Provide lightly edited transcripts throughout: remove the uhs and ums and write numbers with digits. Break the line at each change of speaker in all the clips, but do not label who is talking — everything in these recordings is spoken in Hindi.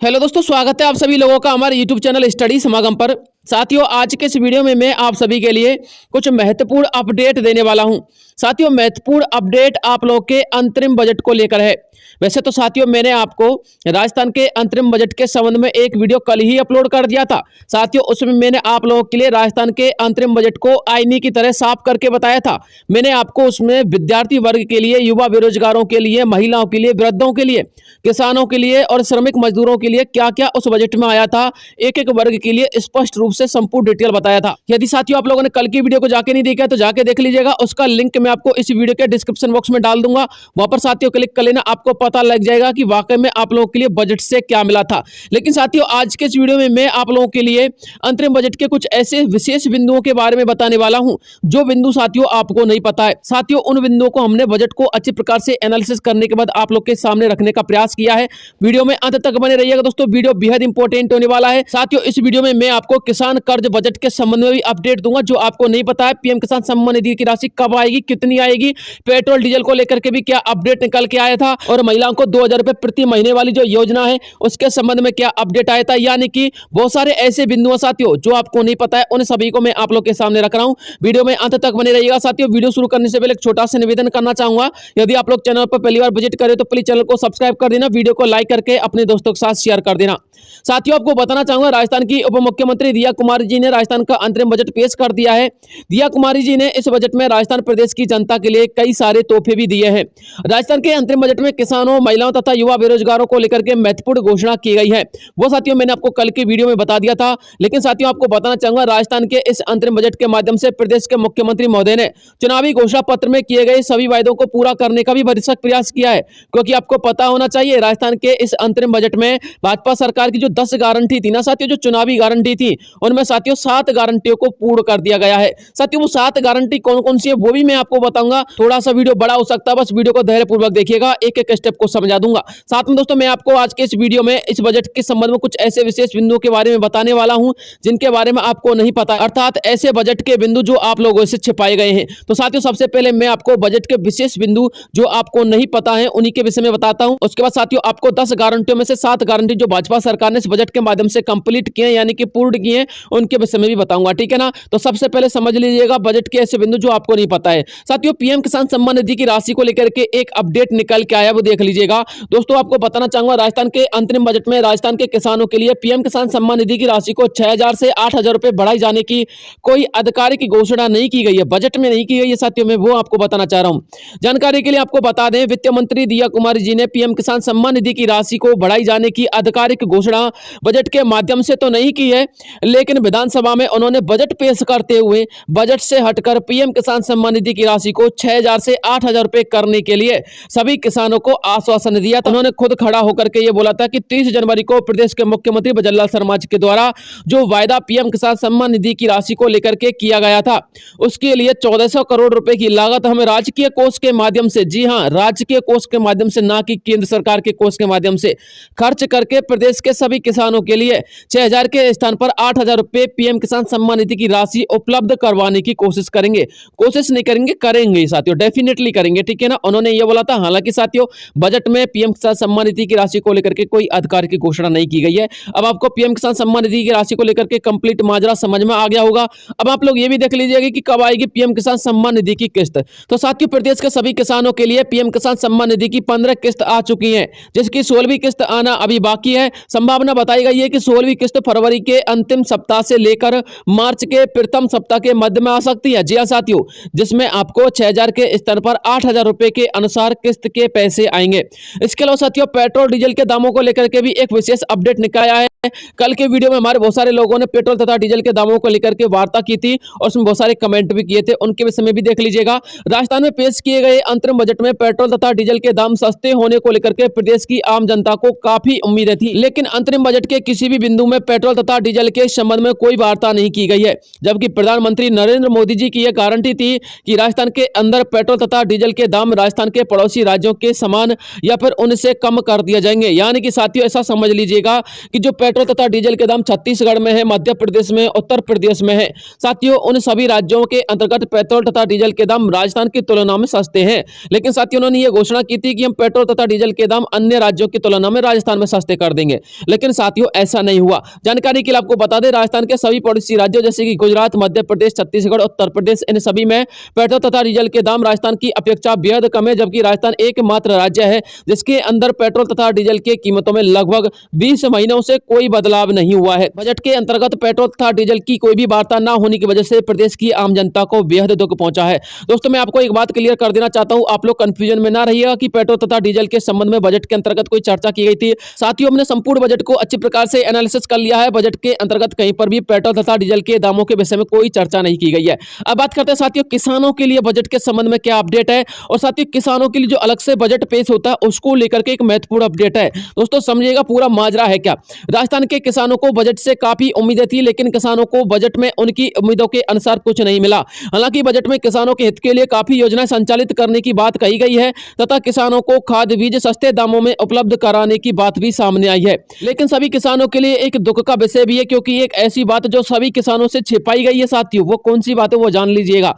हेलो दोस्तों, स्वागत है आप सभी लोगों का हमारे यूट्यूब चैनल स्टडी समागम पर। साथियों, आज के इस वीडियो में मैं आप सभी के लिए कुछ महत्वपूर्ण अपडेट देने वाला हूं। साथियों, महत्वपूर्ण अपडेट आप लोगों के अंतरिम बजट को लेकर है। वैसे तो साथियों, मैंने आपको राजस्थान के अंतरिम बजट के संबंध में एक वीडियो कल ही अपलोड कर दिया था। साथियों, उसमें मैंने आप लोगों के लिए राजस्थान के अंतरिम बजट को आईने की तरह साफ करके बताया था। मैंने आपको उसमें विद्यार्थी वर्ग के लिए, युवा बेरोजगारों के लिए, महिलाओं के लिए, वृद्धों के लिए, किसानों के लिए और श्रमिक मजदूरों के लिए क्या क्या उस बजट में आया था, एक एक वर्ग के लिए स्पष्ट रूप से संपूर्ण डिटेल बताया था। यदि साथियों आप लोगों ने कल की वीडियो को जाके नहीं देखा तो जाके देख लीजिएगा। उसका लिंक मैं आपको इस वीडियो के डिस्क्रिप्शन बॉक्स में डाल दूंगा। वहां पर साथियों क्लिक कर लेना, आपको पता लग जाएगा कि वाकई में आप लोगों के लिए बजट से क्या मिला था। लेकिन साथियों, आज के इस वीडियो में मैं आप लोगों के लिए अंतरिम बजट के कुछ ऐसे विशेष बिंदुओं के बारे में बताने वाला हूं जो बिंदु साथियों आपको नहीं पता है। साथियों, उन बिंदुओं को हमने बजट को अच्छी प्रकार से एनालिसिस करने के बाद आप लोग के सामने रखने का प्रयास किया है। वीडियो में अंत तक बने रहिएगा दोस्तों, वीडियो बेहद इंपॉर्टेंट होने वाला है। साथियों, इस वीडियो में मैं आपको किसान कर्ज बजट के संबंध में भी अपडेट दूंगा जो आपको नहीं पता है। पीएम किसान सम्मान निधि की राशि कब आएगी, कितनी आएगी, पेट्रोल डीजल को लेकर के भी क्या अपडेट निकल के आया था, और महिलाओं को 2000 रुपए प्रति महीने वाली जो योजना है उसके संबंध में क्या अपडेट आया था। यानी कि बहुत सारे ऐसे बिंदु हैं साथियों जो आपको नहीं पता है, उन सभी को मैं आप लोग के सामने रख रहा हूं। वीडियो में अंत तक बने रहिएगा। साथियों, वीडियो शुरू करने से पहले एक छोटा सा निवेदन करना चाहूंगा, यदि आप लोग चैनल पर पहली बार विजिट करें तो प्लीज चैनल को सब्सक्राइब कर देना, वीडियो को लाइक करके अपने दोस्तों के साथ शेयर कर देना। साथियों, आपको बताना चाहूंगा, राजस्थान की उप मुख्यमंत्री दिया कुमारी जी ने राजस्थान का अंतरिम बजट पेश कर दिया है। दिया कुमारी जी ने इस बजट में राजस्थान प्रदेश की जनता के लिए कई सारे तोहफे भी दिए हैं। राजस्थान के अंतरिम बजट में किसानों, महिलाओं तथा युवा बेरोजगारों को लेकर के महत्वपूर्ण घोषणा की गई है। वो साथियों मैंने आपको कल की वीडियो में बता दिया था। लेकिन साथियों, आपको बताना चाहूंगा, राजस्थान के इस अंतरिम बजट के माध्यम से प्रदेश के मुख्यमंत्री महोदय ने चुनावी घोषणा पत्र में किए गए सभी वायदों को पूरा करने का भी भरसक प्रयास किया है। क्योंकि आपको पता होना चाहिए, राजस्थान के इस अंतरिम बजट में भाजपा सरकार की जो 10 गारंटी थी ना साथियों, जो चुनावी गारंटी थी, उनमें साथियों 7 गारंटियों को पूर्ण कर दिया गया है। साथियों, वो 7 गारंटी कौन कौन सी है वो भी मैं आपको बताऊंगा। थोड़ा सा वीडियो बड़ा हो सकता है, बस वीडियो को धैर्यपूर्वक देखिएगा, एक एक स्टेप को समझा दूंगा। साथ में दोस्तों, मैं आपको आज के इस वीडियो में इस बजट के संबंध में कुछ ऐसे विशेष बिंदुओं के बारे में बताने वाला हूं जिनके बारे में आपको नहीं पता, अर्थात ऐसे बजट के बिंदु जो आप लोगों से छिपाए गए हैं। तो साथियों, सबसे पहले मैं आपको बजट के विशेष बिंदु जो आपको नहीं पता है उन्हीं के विषय में बताता हूं। उसके बाद साथियों, आपको 10 गारंटियों में से 7 गारंटी जो भाजपा सरकार ने इस बजट के माध्यम से कंप्लीट किए, यानी कि पूर्ण किए, उनके विषय में भी बताऊंगा। ठीक है ना? तो सबसे पहले समझ लीजिएगा बजट के ऐसे बिंदु जो आपको नहीं पता है। साथियों, पीएम किसान सम्मान निधि की राशि को लेकर के एक अपडेट निकल के आया, वो देख लीजिएगा। दोस्तों, आपको बताना चाहूंगा, राजस्थान के अंतरिम बजट में राजस्थान के किसानों के लिए पीएम किसान सम्मान निधि की राशि को 6000 से 8000 रुपए बढ़ाई जाने की कोई आधिकारिक घोषणा नहीं की गई है, बजट में नहीं की गई है। साथियों, मैं वो आपको बताना चाह रहा हूं। जानकारी के लिए आपको बता दें, वित्त मंत्री दिया कुमारी जी ने पीएम किसान सम्मान निधि की राशि को बढ़ाई जाने की आधिकारिक घोषणा बजट के माध्यम से तो नहीं की है, लेकिन विधानसभा में उन्होंने बजट पेश करते हुए बजट से हटकर पीएम किसान सम्मान निधि की राशि को 6000 से 8000 रुपए करने के लिए सभी किसानों को आश्वासन दिया था। उन्होंने खुद खड़ा होकर के ये बोला था कि 30 जनवरी को प्रदेश के मुख्यमंत्री बजरलाल शर्मा जी के द्वारा जो वायदा पीएम किसान सम्मान निधि की राशि को लेकर के किया गया था, उसके लिए 1400 करोड़ रुपए की लागत हम राजकीय कोष के माध्यम से, जी हां, राजकीय कोष के माध्यम से, ना कि केंद्र सरकार के कोष के माध्यम से, खर्च करके प्रदेश के सभी किसानों के लिए 6000 के स्थान पर 8000 रुपए पीएम किसान सम्मान निधि की राशि उपलब्ध करवाने की कोशिश करेंगे। कोशिश नहीं करेंगे, करेंगे साथियों, डेफिनेटली करेंगे। ठीक है ना? उन्होंने ये बोला था। हालांकि साथियों, बजट में पीएम किसान सम्मान निधि की राशि को लेकर के कोई आधिकारिक की घोषणा नहीं की गई है। अब आपको पीएम किसान सम्मान निधि की राशि को लेकर के कंप्लीट माजरा समझ में आ गया होगा। अब आप लोग ये भी देख लीजिएगा कि कब आएगी पीएम किसान सम्मान निधि की किस्त। तो साथियों, प्रदेश के सभी किसानों के लिए पीएम किसान सम्मान निधि की 15 किस्त आ चुकी है, जिसकी 16वीं किस्त आना अभी बाकी है। संभावना बताई गई है कि 16वीं किस्त फरवरी के अंतिम सप्ताह से लेकर मार्च के प्रथम सप्ताह के मध्य में आ सकती है। जी हां साथियों, जिसमें आपको 6000 के स्तर पर 8000 रुपए के अनुसार किस्त के पैसे आएंगे। इसके अलावा साथियों, पेट्रोल डीजल के दामों को लेकर के भी एक विशेष अपडेट निकल आया है। कल के वीडियो में हमारे बहुत सारे लोगों ने पेट्रोल तथा डीजल के दामों को लेकर के वार्ता की थी और उसमें बहुत सारे कमेंट भी किए थे, उनके विषय में भी देख लीजिएगा। राजस्थान में पेश किए गए अंतरिम बजट में पेट्रोल तथा डीजल के दाम सस्ते होने को लेकर के प्रदेश की आम जनता को काफी उम्मीदें थी, लेकिन अंतरिम बजट के किसी भी बिंदु में पेट्रोल तथा डीजल के संबंध में कोई वार्ता नहीं की गई है। जबकि प्रधानमंत्री नरेंद्र मोदी जी की यह गारंटी थी कि राजस्थान के अंदर पेट्रोल तथा डीजल के दाम राजस्थान के पड़ोसी राज्यों के समान या फिर उनसे कम कर दिए जाएंगे। यानी कि साथियों, ऐसा समझ लीजिएगा कि जो पेट्रोल तथा डीजल के दाम छत्तीसगढ़ में है, मध्य प्रदेश में, उत्तर प्रदेश में है। साथियों, उन सभी राज्यों के अंतर्गत पेट्रोल तथा डीजल के दाम राजस्थान की तुलना में सस्ते हैं। लेकिन साथियों, उन्होंने ये घोषणा की थी कि हम पेट्रोल तथा डीजल के दाम अन्य राज्यों की तुलना में राजस्थान में सस्ते कर देंगे, लेकिन साथियों ऐसा नहीं हुआ। जानकारी के लिए आपको बता दें, राजस्थान के सभी पड़ोसी राज्यों जैसे कि गुजरात, मध्य प्रदेश, छत्तीसगढ़, उत्तर प्रदेश, इन सभी में पेट्रोल तथा डीजल के दाम राजस्थान की अपेक्षा बेहद कम है, जबकि राजस्थान एकमात्र राज्य है जिसके अंदर पेट्रोल तथा डीजल की कीमतों में लगभग 20 महीनों से कोई बदलाव नहीं हुआ है। बजट के अंतर्गत पेट्रोल तथा डीजल की कोई भी वार्ता न होने की वजह से प्रदेश की आम जनता को बेहद दुख पहुंचा है। दोस्तों, मैं आपको एक बात क्लियर कर देना चाहता हूं, आप लोग कंफ्यूजन में ना रहिएगा कि पेट्रोल तथा डीजल के संबंध में बजट के अंतर्गत कोई चर्चा की गई थी। साथियों, हमने संपूर्ण बजट को अच्छी प्रकार से एनालिसिस कर लिया है। बजट के अंतर्गत कहीं पर भी पेट्रोल तथा डीजल के दामों के विषय में कोई चर्चा नहीं की गई है। अब बात करते हैं साथियों, किसानों के लिए बजट के संबंध में क्या अपडेट है, और साथियों किसानों के लिए जो अलग से बजट पेश होता है उसको लेकर के एक महत्वपूर्ण अपडेट है। दोस्तों समझिएगा पूरा माजरा है क्या। राजस्थान के किसानों को बजट से काफी उम्मीदें थी, लेकिन किसानों को बजट में उनकी उम्मीदों के अनुसार कुछ नहीं मिला। हालांकि बजट में किसानों के हित के लिए काफी योजनाएं संचालित करने की बात कही गई है तथा किसानों को खाद बीज सस्ते दामों में उपलब्ध कराने की बात भी सामने आई है। लेकिन सभी किसानों के लिए एक दुख का विषय भी है, क्योंकि एक ऐसी बात जो सभी किसानों से छिपाई गई है साथियों, वो कौन सी बात है वो जान लीजिएगा।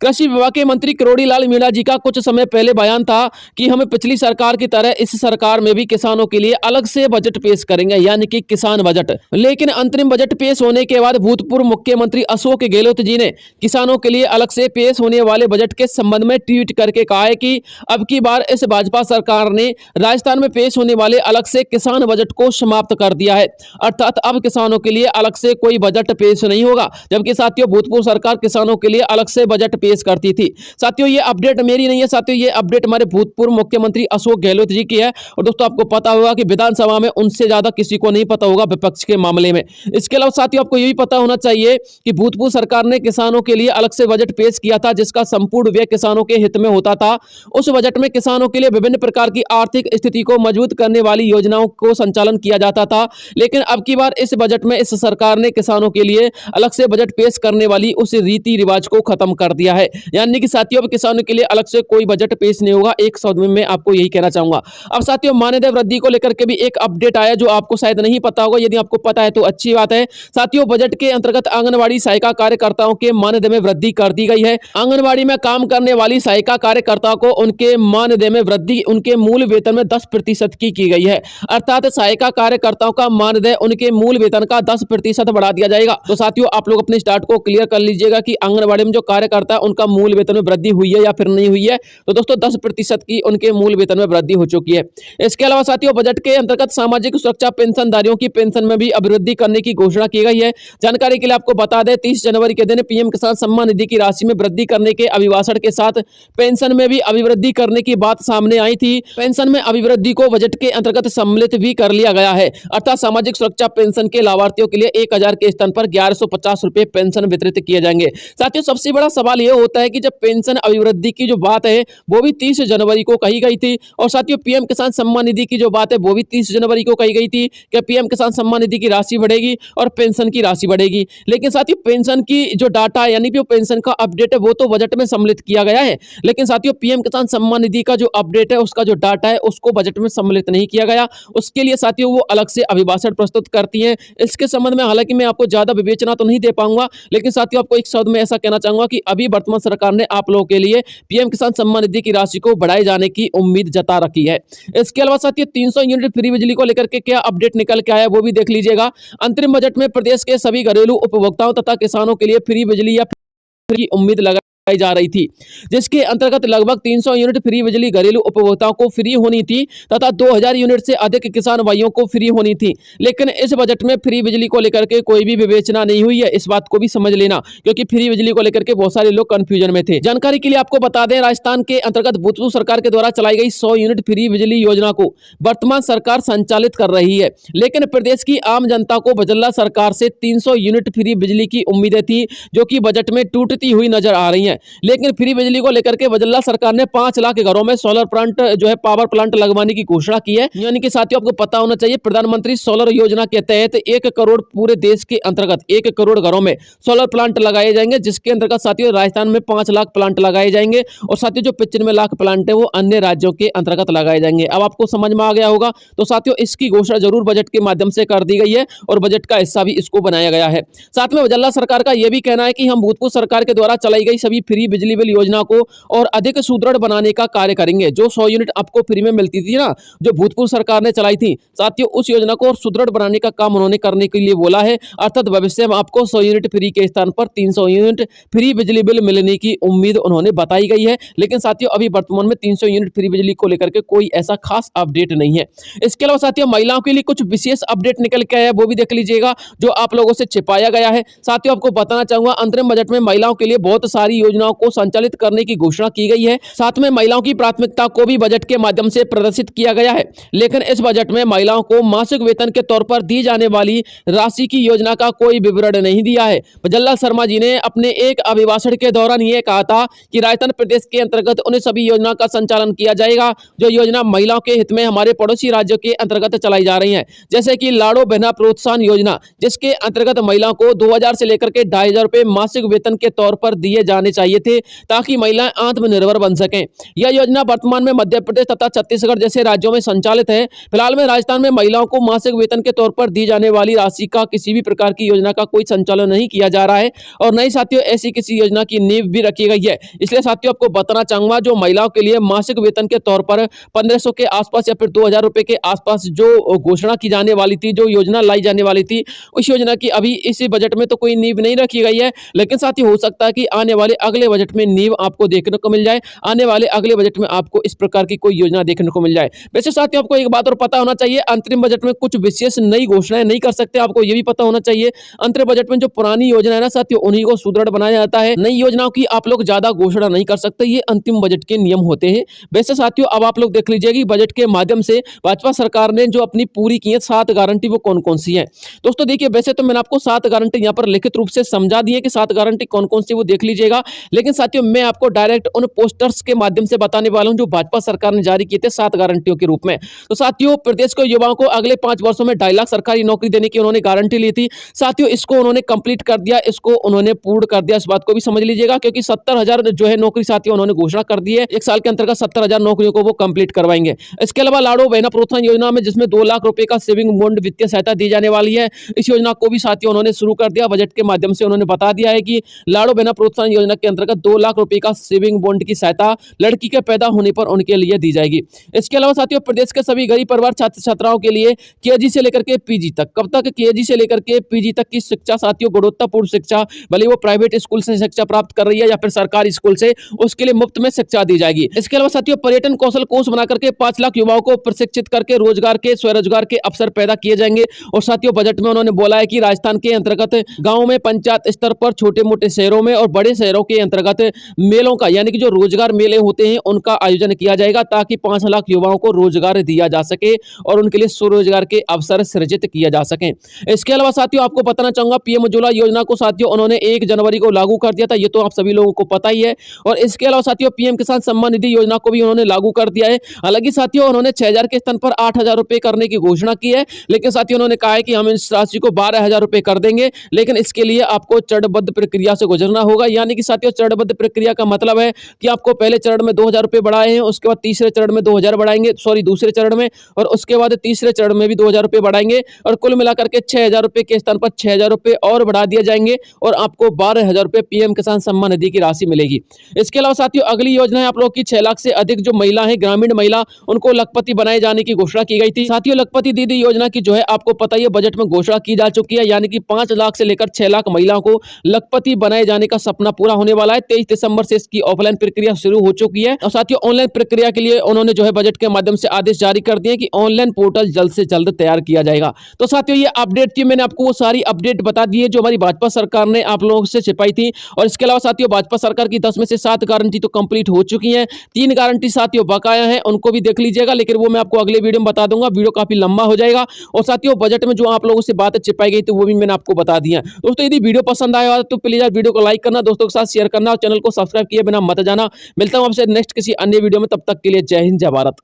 कृषि विभाग के मंत्री किरोड़ी लाल मीणा जी का कुछ समय पहले बयान था कि हम पिछली सरकार की तरह इस सरकार में भी किसानों के लिए अलग से बजट पेश करेंगे, यानी कि किसान बजट। लेकिन अंतरिम बजट पेश होने के बाद भूतपूर्व मुख्यमंत्री अशोक गहलोत जी ने किसानों के लिए अलग से पेश होने वाले बजट के संबंध में ट्वीट करके कहा है कि अब की बार इस भाजपा सरकार ने राजस्थान में पेश होने वाले अलग से किसान बजट को समाप्त कर दिया है, अर्थात अब किसानों के लिए अलग से कोई बजट पेश नहीं होगा। जबकि साथियों भूतपूर्व सरकार किसानों के लिए अलग से बजट पेश करती थी। साथियों ये अपडेट मेरी नहीं है साथियों, ये अपडेट हमारे भूतपूर्व मुख्यमंत्री अशोक गहलोत जी की है। और दोस्तों आपको पता होगा कि विधानसभा में उनसे ज्यादा किसी को नहीं पता होगा विपक्ष के मामले में। इसके अलावा साथियों आपको ये भी पता होना चाहिए कि भूतपूर्व सरकार ने किसानों के लिए अलग से बजट पेश किया था, जिसका संपूर्ण व्यय किसानों के हित में होता था। उस बजट में किसानों के लिए विभिन्न प्रकार की आर्थिक स्थिति को मजबूत करने वाली योजनाओं को संचालन किया जाता था। लेकिन अब की बार इस बजट में इस सरकार ने किसानों के लिए अलग से बजट पेश करने वाली उस रीति रिवाज को खत्म कर दिया है, यानी कि साथियों अब किसानों के लिए अलग से कोई बजट पेश नहीं होगा। एक शब्द में मैं आपको यही कहना चाहूंगा। अब साथियों मानदेय वृद्धि को लेकर के भी एक अपडेट आया जो आपको शायद नहीं पता होगा, यदि आपको पता है तो अच्छी बात है। साथियों बजट के अंतर्गत आंगनबाड़ी सहायिका कार्यकर्ताओं के मानदेय में वृद्धि कर दी गई है। आंगनबाड़ी में काम करने वाली सहायिका कार्यकर्ताओं को उनके मानदेय में वृद्धि उनके मूल वेतन में 10% की गई है, अर्थात सहायिका कार्यकर्ताओं का मानदेय उनके मूल वेतन का 10% बढ़ा दिया जाएगा। तो साथियों आप लोग अपने स्टार्ट को क्लियर कर लीजिएगा कि आंगनबाड़ी में जो कार्यकर्ता है उनका मूल वेतन में वृद्धि हुई है या फिर नहीं हुई है। तो दोस्तों 10% की उनके मूल वेतन में वृद्धि हो चुकी है। इसके अलावा साथियों बजट के अंतर्गत सामाजिक सुरक्षा पेंशनधारियों की पेंशन में भी अभिवृद्धि करने की घोषणा की गई है। जानकारी के लिए आपको बता दें 30 जनवरी के दिन पीएम किसान सम्मान निधि की राशि में वृद्धि करने के अभिभाषण के साथ पेंशन में भी अभिवृद्धि करने की बात सामने आई थी। पेंशन में अभिवृद्धि को बजट के अंतर्गत सम्मिलित भी कर लिया गया है, अर्थात सामाजिक सुरक्षा पेंशन के लाभार्थियों के लिए 1000 के स्थान पर 1150 रुपए पेंशन वितरित किए जाएंगे। साथियों सबसे बड़ा सवाल यह होता है कि जब पेंशन अभिवृद्धि की जो बात है वो भी 30 जनवरी को कही गई थी, और साथियों पीएम किसान सम्मान निधि की जो बात है वो भी 30 जनवरी को कही गई थी कि पीएम किसान सम्मान निधि की राशि बढ़ेगी और पेंशन की राशि बढ़ेगी। लेकिन साथियों पेंशन की जो डाटा है यानी कि पेंशन का अपडेट है वो तो बजट में सम्मिलित किया गया है, लेकिन साथियों पीएम किसान सम्मान निधि का जो अपडेट है उसका जो डाटा है उसको बजट में सम्मिलित नहीं किया गया। उसके लिए साथियों वो अलग से अभिभाषण प्रस्तुत करती हैं। इसके संबंध में हालांकि मैं आपको ज्यादा विवेचना तो नहीं दे पाऊंगा, लेकिन साथियों आपको एक शब्द में ऐसा कहना चाहूंगा कि अभी वर्तमान सरकार ने आप लोगों के लिए पीएम किसान सम्मान निधि की राशि को बढ़ाए जाने की उम्मीद जता रखी है। इसके अलावा साथियों 300 यूनिट फ्री बिजली को लेकर के क्या अपडेट निकल के आया वो भी देख लीजिएगा। अंतरिम बजट में प्रदेश के सभी घरेलू उपभोक्ताओं तथा किसानों के लिए फ्री बिजली या की उम्मीद लगाई जा रही थी, जिसके अंतर्गत लगभग 300 यूनिट फ्री बिजली घरेलू उपभोक्ताओं को फ्री होनी थी तथा 2000 यूनिट से अधिक किसान भाइयों को फ्री होनी थी। लेकिन इस बजट में फ्री बिजली को लेकर के कोई भी विवेचना नहीं हुई है, इस बात को भी समझ लेना, क्योंकि फ्री बिजली को लेकर के बहुत सारे लोग कंफ्यूजन में थे। जानकारी के लिए आपको बता दें राजस्थान के अंतर्गत भूतपूर्व सरकार के द्वारा चलाई गई 100 यूनिट फ्री बिजली योजना को वर्तमान सरकार संचालित कर रही है, लेकिन प्रदेश की आम जनता को बजल्ला सरकार से 300 यूनिट फ्री बिजली की उम्मीदें थी जो कि बजट में टूटती हुई नजर आ रही है। है। लेकिन फ्री बिजली को लेकर के वजल्ला सरकार ने 5 लाख घरों में सोलर प्लांट जो है पावर प्लांट लगवाने की घोषणा की है। यानी कि साथियों आपको पता होना चाहिए, प्रधानमंत्री सोलर योजना के तहत 1 करोड़ पूरे देश के अंतर्गत 1 करोड़ घरों में सोलर प्लांट लगाए जाएंगे, जिसके अंतर्गत साथियों राजस्थान में 5 लाख प्लांट लगाए जाएंगे और साथियों जो 95 लाख प्लांट है वो अन्य राज्यों के अंतर्गत लगाए जाएंगे। अब आपको समझ में आ गया होगा। तो साथियों इसकी घोषणा जरूर बजट के माध्यम से कर दी गई है और बजट का हिस्सा भी इसको बनाया गया है। साथ में वजल्ला सरकार का यह भी कहना है कि हम भूतपूर्व सरकार के द्वारा चलाई गई सभी फ्री बिजली बिल योजना को और अधिक सुदृढ़ बनाने का कार्य करेंगे। जो 100 यूनिट आपको फ्री में मिलती थी ना, जो भूतपूर्व सरकार ने चलाई थी, साथियों उस योजना को और सुदृढ़ बनाने का काम उन्होंने करने के लिए बोला है। अर्थात भविष्य में आपको 100 यूनिट फ्री के स्थान पर 300 यूनिट फ्री बिजली बिल मिलने की उम्मीद उन्होंने बताई गई है। लेकिन साथियों अभी वर्तमान में 300 यूनिट फ्री बिजली को लेकर के कोई ऐसा खास अपडेट नहीं है। इसके अलावा साथियों महिलाओं के लिए कुछ विशेष अपडेट निकल के आया, वो भी देख लीजिएगा, जो आप लोगों से छिपाया गया है। साथियों आपको बताना चाहूंगा, अंतरिम बजट में महिलाओं के लिए बहुत सारी योजनाओं को संचालित करने की घोषणा की गई है। साथ में महिलाओं की प्राथमिकता को भी बजट के माध्यम से प्रदर्शित किया गया है। लेकिन इस बजट में महिलाओं को मासिक वेतन के तौर पर दी जाने वाली राशि की योजना का कोई विवरण नहीं दिया है। वजल्ला शर्मा जी ने अपने एक अभिभाषण के दौरान यह कहा था कि राजस्थान प्रदेश के अंतर्गत उन सभी योजना का संचालन किया जाएगा जो योजना महिलाओं के हित में हमारे पड़ोसी राज्यों के अंतर्गत चलाई जा रही है, जैसे कि लाड़ो बहना प्रोत्साहन योजना, जिसके अंतर्गत महिलाओं को 2000 से लेकर के 2500 रुपए मासिक वेतन के तौर पर दिए जाने चाहिए थे ताकि महिलाएं आत्मनिर्भर बन सकें। यह योजना वर्तमान में मध्य प्रदेश तथा छत्तीसगढ़ जैसे राज्यों में संचालित है। फिलहाल में राजस्थान में महिलाओं को मासिक वेतन के तौर पर दी जाने वाली राशि का किसी भी प्रकार की योजना का कोई संचालन नहीं किया जा रहा है और नई साथियों ऐसी किसी योजना की नींव भी रखी गई है। इसलिए साथियों आपको बताना चाहूंगा, जो महिलाओं के लिए मासिक वेतन के तौर पर 1500 के आसपास या फिर 2000 रुपए के आसपास जो घोषणा की जाने वाली थी, जो योजना लाई जाने वाली थी, उस योजना की अभी इसी बजट में तो कोई नींव नहीं रखी गई है। लेकिन साथ ही हो सकता है कि आने वाले अगले बजट में नींव आपको देखने को मिल जाए, आने वाले अगले बजट में आपको इस प्रकार की कोई योजना देखने को मिल जाए। वैसे साथियों आपको एक बात और पता होना चाहिए, अंतरिम बजट में कुछ विशेष नई घोषणाएं नहीं कर सकते। आपको यह भी पता होना चाहिए अंतरिम बजट में जो पुरानी योजना है ना साथियों, उन्हीं को सुदृढ़ बनाया जाता है। नई योजनाओं की आप लोग ज्यादा घोषणा नहीं कर सकते, ये अंतिम बजट के नियम होते हैं। वैसे साथियों अब आप लोग देख लीजिए कि बजट के माध्यम से भाजपा सरकार ने जो अपनी पूरी की है 7 गारंटी, वो कौन कौन सी है। दोस्तों देखिए, वैसे तो मैंने आपको 7 गारंटी यहाँ पर लिखित रूप से समझा दी है कि 7 गारंटी कौन कौन सी, वो देख लीजिएगा। लेकिन साथियों मैं आपको डायरेक्ट उन पोस्टर्स के माध्यम से बताने वाला हूं जो भाजपा सरकार ने जारी किए थे 7 गारंटियों के रूप में। तो साथियों प्रदेश के युवाओं को अगले 5 वर्षों में 2.5 लाख सरकारी नौकरी देने की उन्होंने गारंटी ली थी। साथियों इसको उन्होंने कंप्लीट कर दिया, इसको उन्होंने पूर्ण कर दिया। इस बात को भी समझ लीजिएगा, क्योंकि 70,000 जो है नौकरी साथियों उन्होंने घोषणा कर दी है। 1 साल के अंतर्गत 70,000 नौकरियों को वो कंप्लीट करवाएंगे। इसके अलावा लाड़ो बहना प्रोत्साहन योजना में जिसमें 2 लाख रुपए का सेविंग बॉन्ड वित्तीय सहायता दी जाने वाली है, इस योजना को भी साथियों उन्होंने शुरू कर दिया। बजट के माध्यम से उन्होंने बता दिया है कि लाड़ो बहना प्रोत्साहन योजना के अंतर्गत 2 लाख रुपए का सेविंग बॉन्ड की सहायता लड़की के पैदा होने पर उनके लिए दी जाएगी। इसके अलावा साथियों प्रदेश के सभी गरीब परिवार छात्र छात्राओं के लिए केजी से लेकर के पीजी तक, कब तक, केजी से लेकर के पीजी तक की शिक्षा साथियों, गुणवत्तापूर्ण शिक्षा, भले वो प्राइवेट स्कूल से शिक्षा प्राप्त कर रही है या फिर सरकारी स्कूल से, उसके लिए मुफ्त में शिक्षा दी जाएगी। इसके अलावा साथियों पर्यटन कौशल कोष बना करके 5 लाख युवाओं को प्रशिक्षित करके रोजगार के, स्वरोजगार के अवसर पैदा किए जाएंगे। और साथियों बजट में उन्होंने बोला है कि राजस्थान के अंतर्गत गांव में, पंचायत स्तर पर, छोटे मोटे शहरों में और बड़े शहरों के अंतर्गत मेलों का, यानी कि जो रोजगार मेले होते हैं उनका आयोजन किया जाएगा ताकि 5 लाख युवाओं को रोजगार दिया जा सके और उनके लिए स्वरोजगार के अवसर सृजित किया जा सके। इसके अलावा साथियों आपको बताना चाहूंगा पीएम उज्ज्वला योजना को साथियों उन्होंने 1 जनवरी को लागू कर दिया था, ये तो आप सभी लोगों को पता ही है। और इसके अलावा साथियों पीएम किसान सम्मान निधि योजना को भी उन्होंने लागू कर दिया है। हालांकि साथियों उन्होंने 6000 के स्थान पर 8000 रुपए करने की घोषणा की है, लेकिन साथियों उन्होंने कहा है कि हम इस राशि को 12000 रुपए कर देंगे, लेकिन इसके लिए आपको चरणबद्ध प्रक्रिया से गुजरना होगा। यानी कि साथियों चरणबद्ध प्रक्रिया का मतलब है कि आपको पहले चरण में 2000 रुपए बढ़ाए हैं, उसके बाद तीसरे चरण में 2000 बढ़ाएंगे, दूसरे चरण में, और उसके बाद तीसरे चरण में भी 2000 रुपए बढ़ाएंगे और कुल मिलाकर के 6000 रुपए के स्थान पर 6000 रुपए और बढ़ा दिए जाएंगे और आपको 12000 रुपए पीएम किसान सम्मान निधि की राशि मिलेगी। इसके अलावा साथियों अगली योजना है आप लोग की 6 लाख से अधिक जो महिला है, ग्रामीण महिला, उनको लखपति बनाए जाने की घोषणा की गई थी। साथियों लखपति दीदी योजना की जो है आपको पता ही है बजट में घोषणा की जा चुकी है, यानी कि 5 लाख से लेकर 6 लाख महिलाओं को लखपति बनाए जाने का सपना पूरा होने वाला है। 23 दिसंबर से इसकी ऑफलाइन प्रक्रिया शुरू हो चुकी है और साथियों ऑनलाइन प्रक्रिया के लिए उन्होंने जो है बजट के माध्यम से आदेश जारी कर दिए कि ऑनलाइन पोर्टल जल्द से जल्द तैयार किया जाएगा। तो साथियों ये अपडेट थी, मैंने आपको वो सारी अपडेट बता दी है जो हमारी भाजपा सरकार ने आप लोगों से छिपाई थी। और इसके अलावा साथियों भाजपा सरकार की 10 में से 7 गारंटी तो कंप्लीट हो चुकी है, 3 गारंटी साथियों बकाया है, उनको भी देख लीजिएगा, लेकिन वो मैं आपको अगले वीडियो में बता दूंगा, वीडियो काफी लंबा हो जाएगा। और साथियों बजट में जो आप लोगों से बात छिपाई गई थी वो भी मैंने आपको बता दी है। दोस्तों यदि वीडियो पसंद आया तो प्लीज वीडियो को लाइक करना, दोस्तों के साथ शेयर शेयर करना और चैनल को सब्सक्राइब किए बिना मत जाना। मिलता हूं आपसे नेक्स्ट किसी अन्य वीडियो में, तब तक के लिए जय हिंद जय भारत।